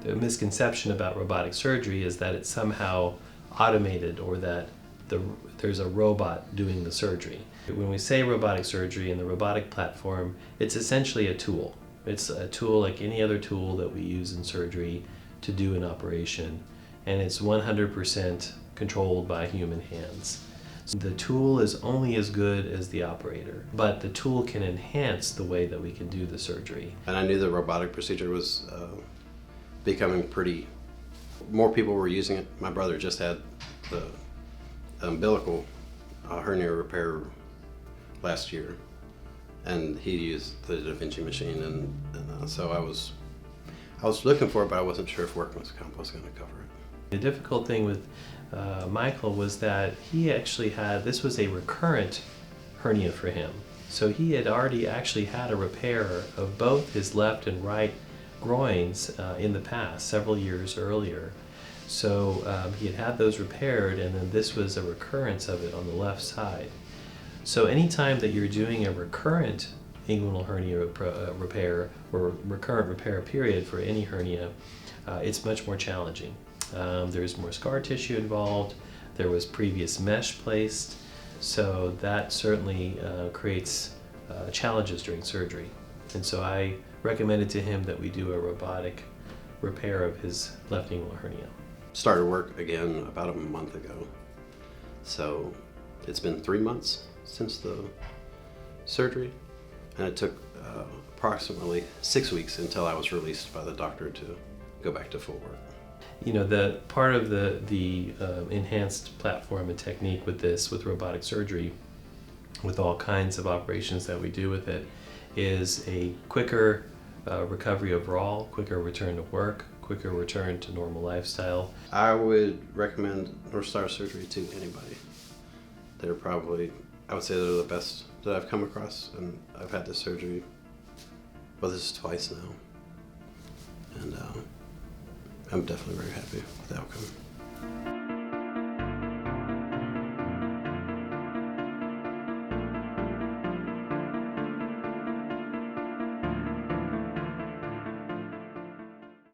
The misconception about robotic surgery is that it's somehow automated or that there's a robot doing the surgery. When we say robotic surgery in the robotic platform, it's essentially a tool. It's a tool like any other tool that we use in surgery to do an operation, and it's 100% controlled by human hands. So the tool is only as good as the operator, but the tool can enhance the way that we can do the surgery. And I knew the robotic procedure was becoming more people were using it. My brother just had the umbilical hernia repair last year, and he used the Da Vinci machine, and so I was looking for it, but I wasn't sure if workman's comp was going to cover it. The difficult thing with Michael was that he actually this was a recurrent hernia for him. So he had already actually had a repair of both his left and right groins in the past, several years earlier. So he had had those repaired, and then this was a recurrence of it on the left side. So anytime that you're doing a recurrent inguinal hernia repair or recurrent repair period for any hernia, it's much more challenging. There's more scar tissue involved, there was previous mesh placed, so that certainly creates challenges during surgery. And so I recommended to him that we do a robotic repair of his left inguinal hernia. Started work again about a month ago. So it's been 3 months since the surgery, and it took approximately 6 weeks until I was released by the doctor to go back to full work. You know, the part of the enhanced platform and technique with robotic surgery, with all kinds of operations that we do with it, is a quicker recovery overall, quicker return to work, quicker return to normal lifestyle. I would recommend North Star surgery to anybody. They're probably, I would say they're the best that I've come across, and I've had this surgery, well, this is twice now, and I'm definitely very happy with the outcome.